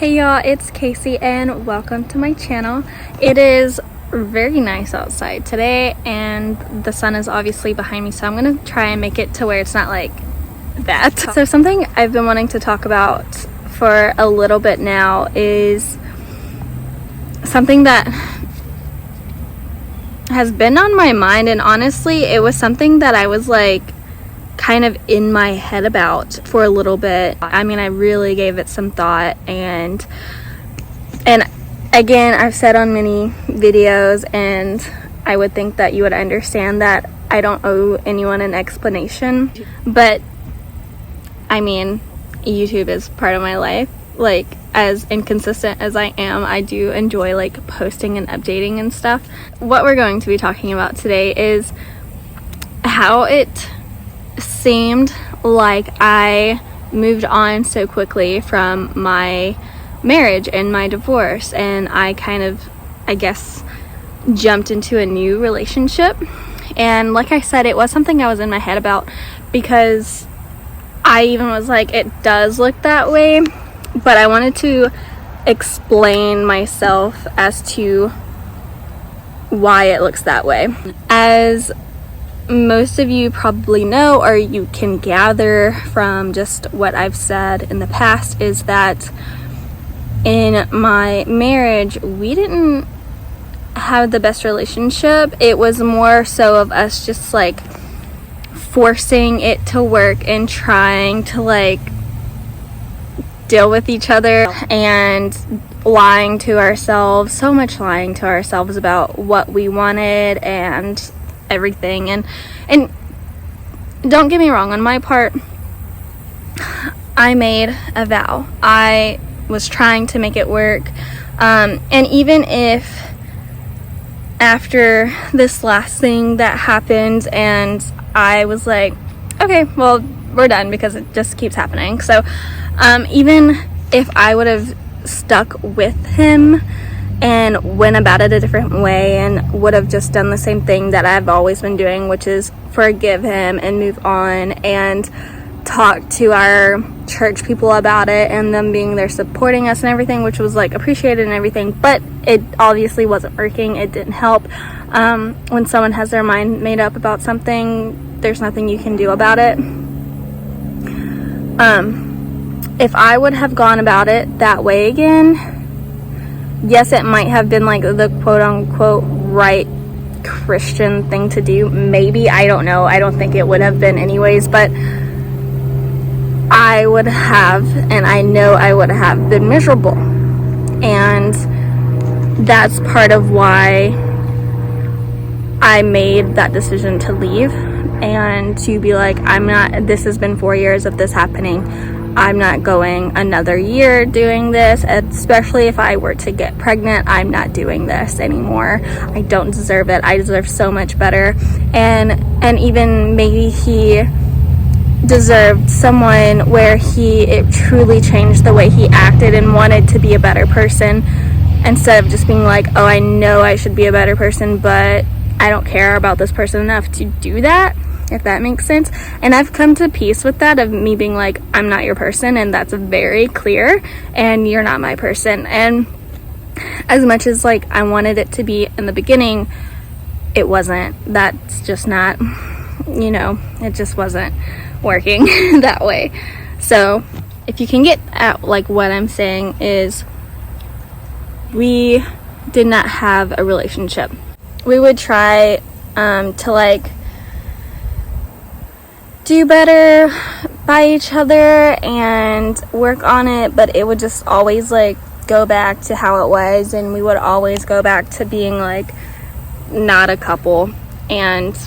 Hey y'all, it's Casey and welcome to my channel. It is very nice outside today and the sun is obviously behind me, so I'm gonna try and make it to where it's not like that. So something I've been wanting to talk about for a little bit now is something that has been on my mind, and honestly it was something that I was like kind of in my head about for a little bit. I mean, I really gave it some thought, and again, I've said on many videos, and I would think that you would understand that I don't owe anyone an explanation, but I mean, YouTube is part of my life. Like, as inconsistent as I am, I do enjoy like posting and updating and stuff. What we're going to be talking about today is how it seemed like I moved on so quickly from my marriage and my divorce, and I kind of, I guess, jumped into a new relationship. And like I said, it was something I was in my head about, because I even was like, it does look that way, but I wanted to explain myself as to why it looks that way. As most of you probably know, or you can gather from just what I've said in the past, is that in my marriage we didn't have the best relationship. It was more so of us just like forcing it to work and trying to like deal with each other and lying to ourselves, so much lying to ourselves about what we wanted and everything. And don't get me wrong, on my part, I made a vow. I was trying to make it work, and even if after this last thing that happened and I was like, okay, well, we're done, because it just keeps happening. So even if I would have stuck with him and went about it a different way and would have just done the same thing that I've always been doing, which is forgive him and move on and talk to our church people about it, and them being there supporting us and everything, which was like appreciated and everything, but it obviously wasn't working. It didn't help. When someone has their mind made up about something, there's nothing you can do about it. If I would have gone about it that way again, yes, it might have been like the quote-unquote right Christian thing to do. Maybe, I don't know. I don't think it would have been anyways, but I would have, and I know I would have been miserable. And that's part of why I made that decision to leave and to be like, this has been 4 years of this happening. I'm not going another year doing this, especially if I were to get pregnant. I'm not doing this anymore. I don't deserve it. I deserve so much better. And even maybe he deserved someone where it truly changed the way he acted and wanted to be a better person, instead of just being like, oh, I know I should be a better person, but I don't care about this person enough to do that, if that makes sense. And I've come to peace with that, of me being like, I'm not your person, and that's very clear, and you're not my person. And as much as like I wanted it to be in the beginning, it wasn't. That's just not, it just wasn't working that way. So if you can get at like what I'm saying, is we did not have a relationship. We would try to like do better by each other and work on it, but it would just always like go back to how it was, and we would always go back to being like not a couple, and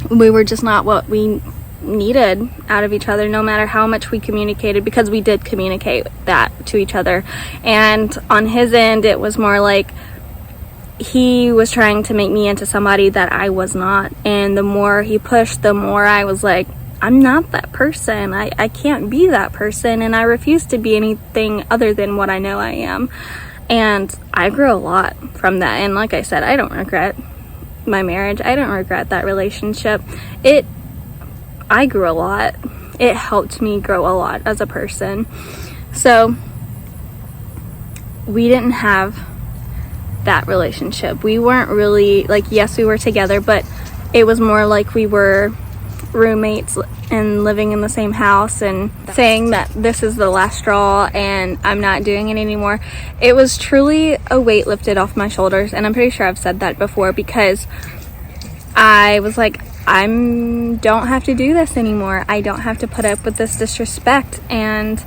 we were just not what we needed out of each other, no matter how much we communicated, because we did communicate that to each other. And on his end, it was more like he was trying to make me into somebody that I was not, and the more he pushed, the more I was like, I'm not that person. I can't be that person, and I refuse to be anything other than what I know I am. And I grew a lot from that, and like I said, I don't regret my marriage. I don't regret that relationship. I grew a lot. It helped me grow a lot as a person. So we didn't have that relationship. We weren't really like, yes, we were together, but it was more like we were roommates and living in the same house, and saying that this is the last straw and I'm not doing it anymore. It was truly a weight lifted off my shoulders, and I'm pretty sure I've said that before, because I was like, I don't have to do this anymore. I don't have to put up with this disrespect and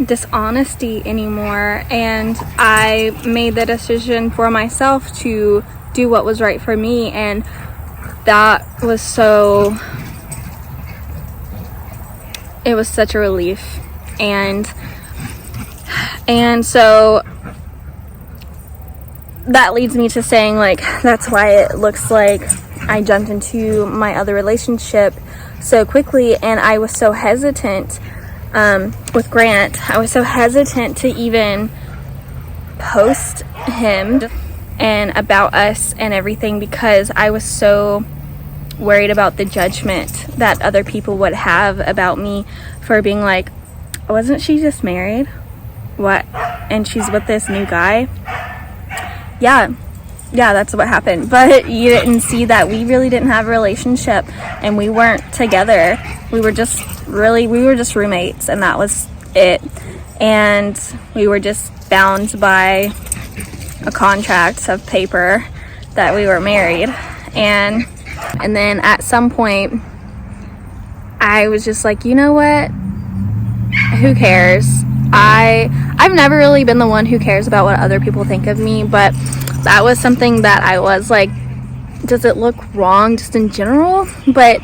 dishonesty anymore. And I made the decision for myself to do what was right for me, and that was it was such a relief. And so that leads me to saying, like, that's why it looks like I jumped into my other relationship so quickly, and I was so hesitant with Grant. I was so hesitant to even post him and about us and everything, because I was so worried about the judgment that other people would have about me for being like, wasn't she just married? What? And she's with this new guy? Yeah, that's what happened. But you didn't see that we really didn't have a relationship, and we weren't together. We were just roommates, and that was it. And we were just bound by a contract of paper that we were married. And then at some point, I was just like, you know what? Who cares? I've never really been the one who cares about what other people think of me, but that was something that I was like, does it look wrong just in general? But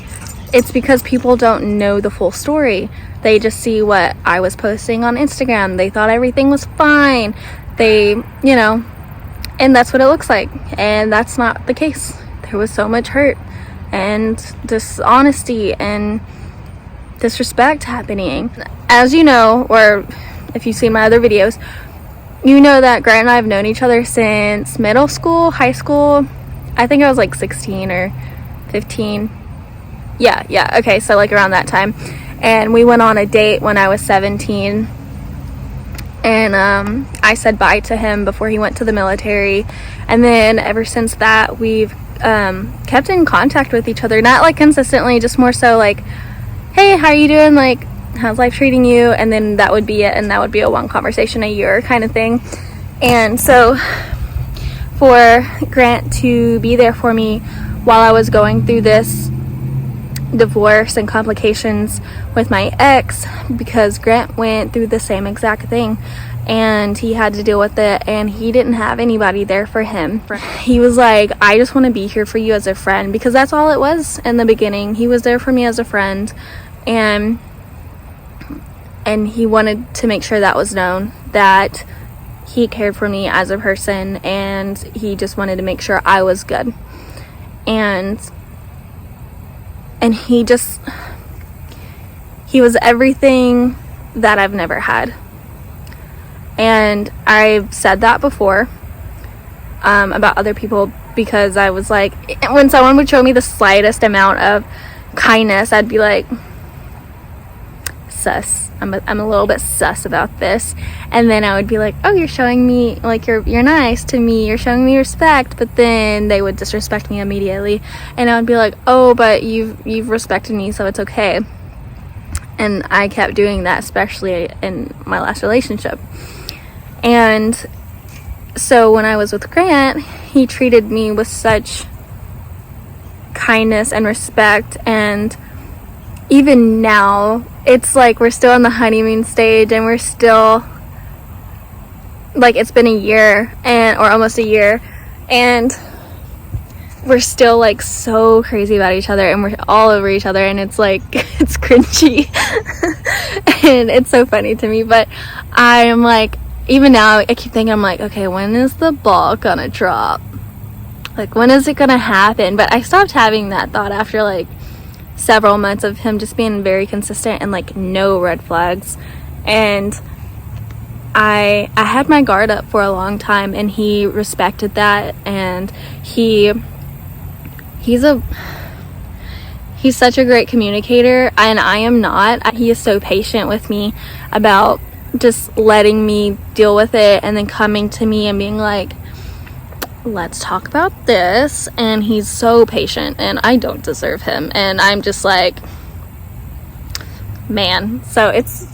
it's because people don't know the full story. They just see what I was posting on Instagram. They thought everything was fine. And that's what it looks like. And that's not the case. There was so much hurt and dishonesty and disrespect happening. As you know, or if you've seen my other videos, you know that Grant and I have known each other since middle school, high school. I think I was like 16 or 15. Yeah, okay, so like around that time. And we went on a date when I was 17. And I said bye to him before he went to the military. And then ever since that, we've kept in contact with each other. Not like consistently, just more so like, hey, how are you doing? Like, how's life treating you? And then that would be it. And that would be a one conversation a year kind of thing. And so for Grant to be there for me while I was going through this divorce and complications with my ex, because Grant went through the same exact thing and he had to deal with it, and he didn't have anybody there for him. He was like, I just want to be here for you as a friend, because that's all it was in the beginning. He was there for me as a friend, and he wanted to make sure that was known, that he cared for me as a person, and he just wanted to make sure I was good. And he was everything that I've never had. And I've said that before about other people, because I was like, when someone would show me the slightest amount of kindness, I'd be like, sus. I'm a little bit sus about this. And then I would be like, oh, you're showing me, like, you're nice to me, you're showing me respect. But then they would disrespect me immediately, and I would be like, oh, but you've respected me, so it's okay. And I kept doing that, especially in my last relationship. And so when I was with Grant, he treated me with such kindness and respect. And even now, it's like we're still in the honeymoon stage, and we're still, like, it's been a year, or almost a year, and we're still like so crazy about each other, and we're all over each other, and it's like, it's cringy and it's so funny to me. But I'm like, even now I keep thinking, I'm like, okay, when is the ball gonna drop? Like, when is it gonna happen? But I stopped having that thought after like several months of him just being very consistent and like no red flags. And I had my guard up for a long time, and he respected that. And he's such a great communicator, and I am not. He is so patient with me about just letting me deal with it, and then coming to me and being like, let's talk about this. And he's so patient, and I don't deserve him, and I'm just like, man. So it's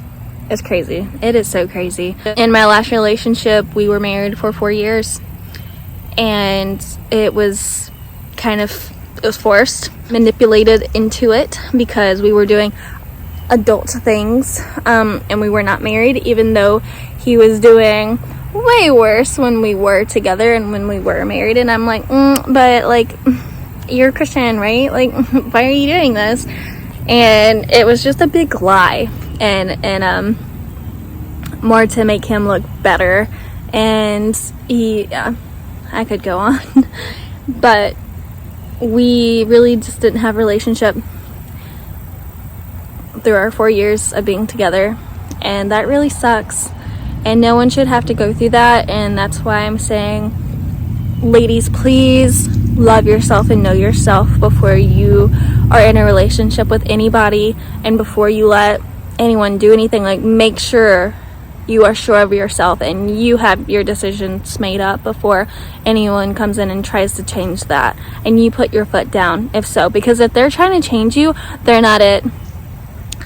crazy. It is so crazy. In my last relationship, we were married for 4 years, and it was forced, manipulated into it, because we were doing adult things, and we were not married, even though he was doing way worse when we were together and when we were married. And I'm like, but like, you're a Christian, right? Like, why are you doing this? And it was just a big lie, and more to make him look better. And I could go on, but we really just didn't have a relationship through our 4 years of being together, and that really sucks, and no one should have to go through that. And that's why I'm saying, ladies, please love yourself and know yourself before you are in a relationship with anybody, and before you let anyone do anything. Like, make sure you are sure of yourself and you have your decisions made up before anyone comes in and tries to change that, and you put your foot down if so, because if they're trying to change you, they're not it.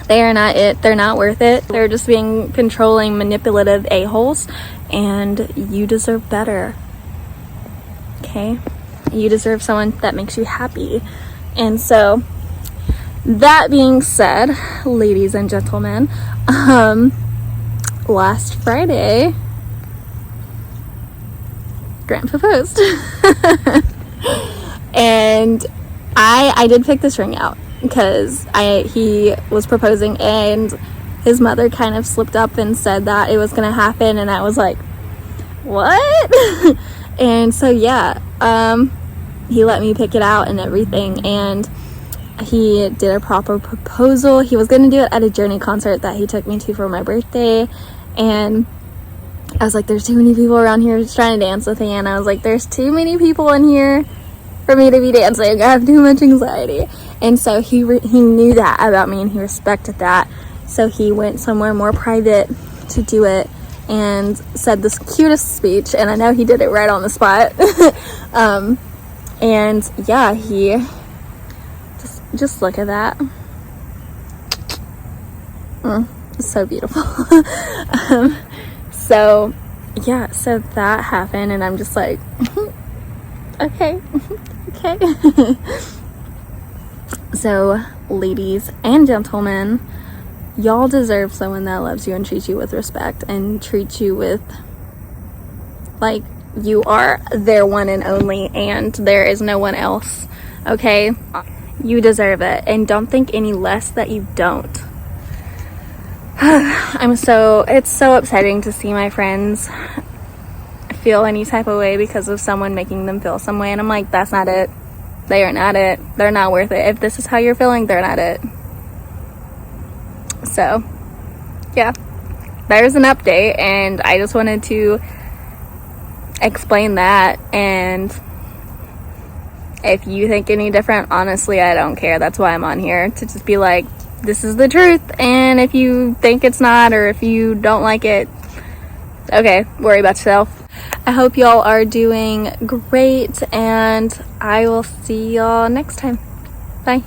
They are not it. They're not worth it. They're just being controlling, manipulative a-holes, and you deserve better. Okay? You deserve someone that makes you happy. And so, that being said, ladies and gentlemen, last Friday, Grant proposed. And I did pick this ring out because he was proposing, and his mother kind of slipped up and said that it was gonna happen, and I was like, what? And so yeah, he let me pick it out and everything, and he did a proper proposal. He was gonna do it at a Journey concert that he took me to for my birthday, and I was like, there's too many people around here just trying to dance with me, and I was like, there's too many people in here for me to be dancing. I have too much anxiety. And so he knew that about me, and he respected that. So he went somewhere more private to do it and said this cutest speech, and I know he did it right on the spot. And yeah, he just look at that. It's so beautiful. So yeah, so that happened, and I'm just like, okay. So ladies and gentlemen, y'all deserve someone that loves you and treats you with respect and treats you with like you are their one and only, and there is no one else. Okay, you deserve it, and don't think any less that you don't. It's so upsetting to see my friends feel any type of way because of someone making them feel some way, and I'm like, that's not it. They are not it. They're not worth it. If this is how you're feeling, they're not it. So yeah, there's an update, and I just wanted to explain that. And if you think any different, honestly, I don't care. That's why I'm on here, to just be like, this is the truth, and if you think it's not, or if you don't like it, okay, worry about yourself. I hope y'all are doing great, and I will see y'all next time. Bye.